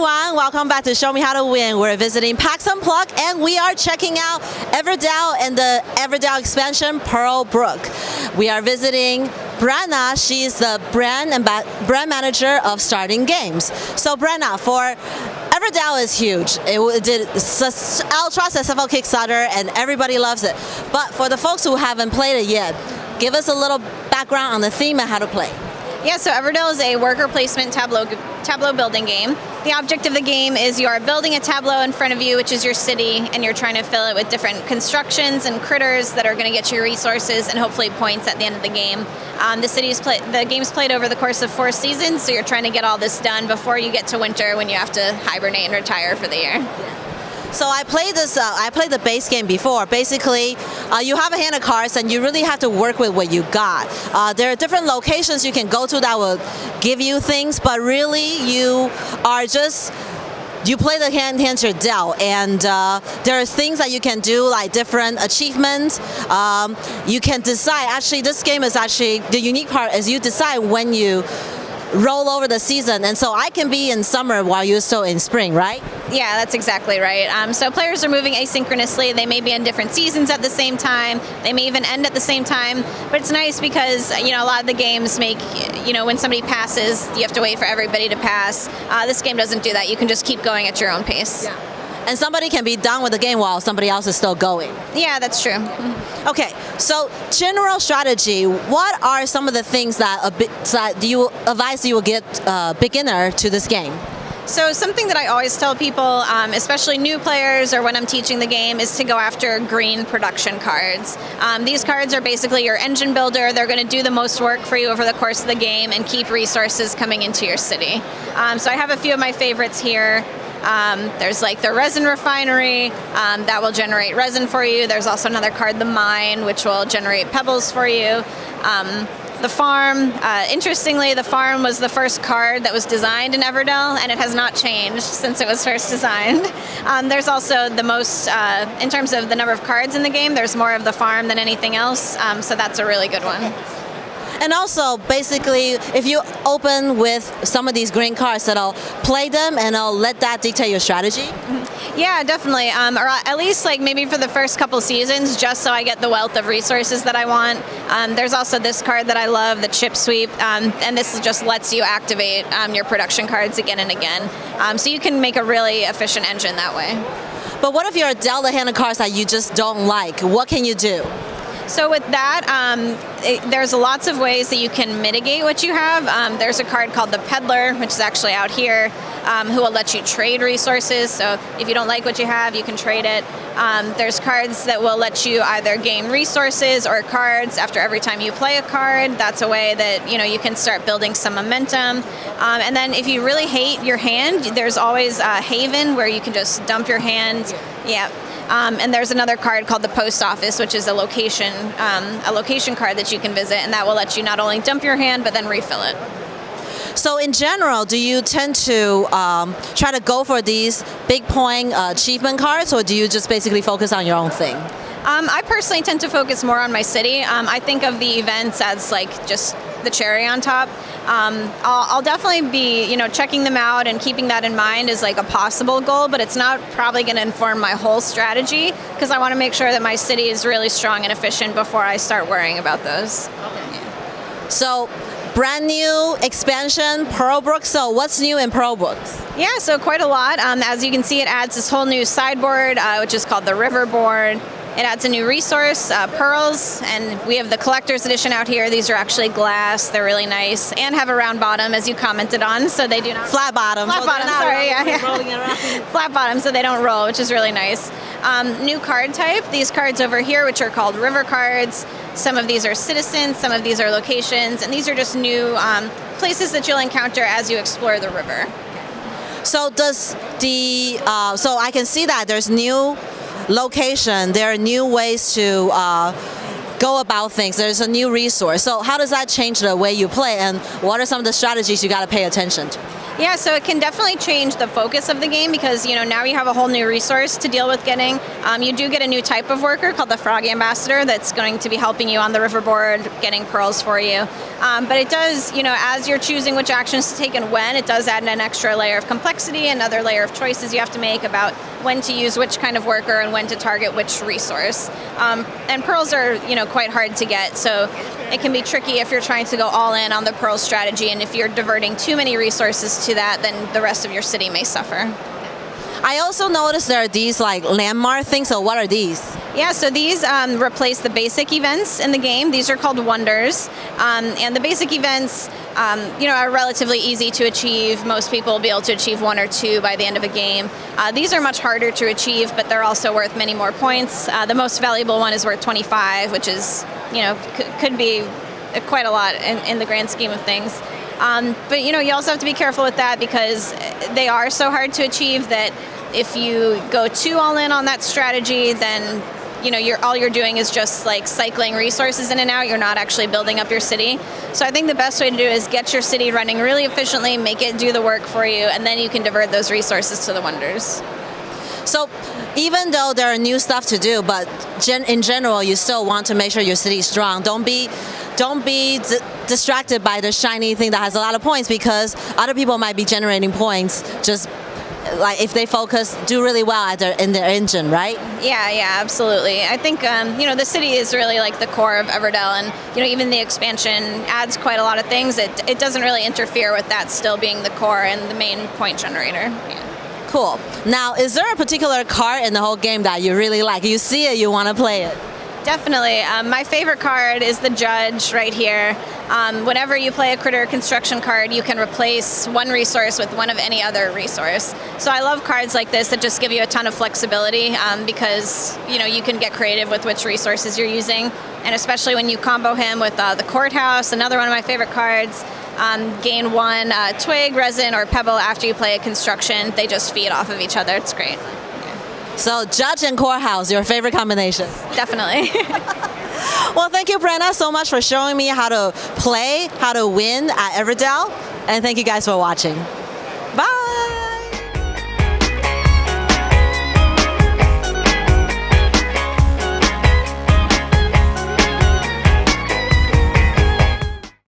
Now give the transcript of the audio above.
everyone, welcome back to Show Me How to Win. We're visiting PAX Unplugged and we are checking out Everdell and the Everdell expansion Pearlbrook. We are visiting Brenna. She's the brand manager of Starling Games. So Brenna, for Everdell is huge. It did ultra successful Kickstarter and everybody loves it. But for the folks who haven't played it yet, give us a little background on the theme and how to play. Yeah, so Everdell is a worker placement tableau building game. The object of the game is you are building a tableau in front of you, which is your city, and you're trying to fill it with different constructions and critters that are going to get you resources and hopefully points at the end of the game. The game's played over the course of 4 seasons, so you're trying to get all this done before you get to winter when you have to hibernate and retire for the year. So I played this. I played the base game before. Basically, you have a hand of cards, and you really have to work with what you got. There are different locations you can go to that will give you things, but really you play the hands you're dealt, and there are things that you can do, like different achievements. You can decide. Actually, this game is actually the unique part is you decide when you roll over the season, and so I can be in summer while you're still in spring, right? Yeah, that's exactly right. So players are moving asynchronously. They may be in different seasons at the same time. They may even end at the same time. But it's nice because a lot of the games make when somebody passes, you have to wait for everybody to pass. This game doesn't do that. You can just keep going at your own pace. Yeah. And somebody can be done with the game while somebody else is still going. Yeah, that's true. Okay, so general strategy. What are some of the things that you advise you will get a beginner to this game? So something that I always tell people, especially new players or when I'm teaching the game, is to go after green production cards. These cards are basically your engine builder. They're going to do the most work for you over the course of the game and keep resources coming into your city. So I have a few of my favorites here. There's like the resin refinery, that will generate resin for you. There's also another card, the mine, which will generate pebbles for you. The farm, interestingly, the farm was the first card that was designed in Everdell, and it has not changed since it was first designed. There's also the most, in terms of the number of cards in the game, there's more of the farm than anything else, so that's a really good one. And also, basically, if you open with some of these green cards, that'll play them and I'll let that dictate your strategy? Yeah, definitely. Or at least like maybe for the first couple seasons, just so I get the wealth of resources that I want. There's also this card that I love, the chip sweep, and this just lets you activate your production cards again and again. So you can make a really efficient engine that way. But what if you're dealt a hand of cards that you just don't like? What can you do? So with that, there's lots of ways that you can mitigate what you have. There's a card called the Peddler, which is actually out here, who will let you trade resources. So if you don't like what you have, you can trade it. There's cards that will let you either gain resources or cards after every time you play a card. That's a way that you can start building some momentum. And then if you really hate your hand, there's always a Haven where you can just dump your hand. Yeah. And there's another card called the Post Office, which is a location card that you can visit, and that will let you not only dump your hand, but then refill it. So in general, do you tend to try to go for these big point achievement cards, or do you just basically focus on your own thing? I personally tend to focus more on my city. I think of the events as like just the cherry on top. I'll definitely be, checking them out and keeping that in mind as like a possible goal, but it's not probably going to inform my whole strategy because I want to make sure that my city is really strong and efficient before I start worrying about those. Okay. Yeah. So, brand new expansion, Pearlbrook. So what's new in Pearlbrook? Yeah, so quite a lot. As you can see, it adds this whole new sideboard, which is called the River Board. It adds a new resource, pearls, and we have the collector's edition out here. These are actually glass. They're really nice and have a round bottom, as you commented on, so they do not... Flat bottom. Flat bottom, sorry, yeah. Rolling around. Flat bottom, so they don't roll, which is really nice. New card type, these cards over here, which are called river cards. Some of these are citizens, some of these are locations, and these are just new places that you'll encounter as you explore the river. So does the... so I can see that there's new location, there are new ways to go about things, there's a new resource. So how does that change the way you play, and what are some of the strategies you got to pay attention to? Yeah, so it can definitely change the focus of the game because, now you have a whole new resource to deal with getting. You do get a new type of worker called the Frog Ambassador that's going to be helping you on the riverboard, getting pearls for you. But it does, as you're choosing which actions to take and when, it does add an extra layer of complexity, another layer of choices you have to make about when to use which kind of worker and when to target which resource. And pearls are, quite hard to get, so it can be tricky if you're trying to go all in on the pearl strategy, and if you're diverting too many resources to that, then the rest of your city may suffer. I also noticed there are these like landmark things, so what are these? Yeah, so these replace the basic events in the game. These are called wonders, and the basic events are relatively easy to achieve. Most people will be able to achieve 1 or 2 by the end of a game. These are much harder to achieve, but they're also worth many more points. The most valuable one is worth 25, which is, could be quite a lot in the grand scheme of things. But you also have to be careful with that because they are so hard to achieve that if you go too all in on that strategy, then all you're doing is just like cycling resources in and out. You're not actually building up your city. So I think the best way to do it is get your city running really efficiently, make it do the work for you, and then you can divert those resources to the wonders. So even though there are new stuff to do, but in general, you still want to make sure your city is strong. Don't be distracted by the shiny thing that has a lot of points, because other people might be generating points just like if they do really well in their engine, right? Yeah, absolutely. I think the city is really like the core of Everdell, and even the expansion adds quite a lot of things. It doesn't really interfere with that still being the core and the main point generator. Yeah. Cool. Now, is there a particular card in the whole game that you really like? You see it, you want to play it? Definitely. My favorite card is the Judge right here. Whenever you play a critter construction card, you can replace one resource with one of any other resource. So I love cards like this that just give you a ton of flexibility because you can get creative with which resources you're using, and especially when you combo him with the Courthouse, another one of my favorite cards. Gain 1 twig, resin, or pebble after you play a construction. They just feed off of each other. It's great. So Judge and Courthouse, your favorite combination? Definitely. Well, thank you, Brenna, so much for showing me how to play, how to win at Everdell, and thank you guys for watching.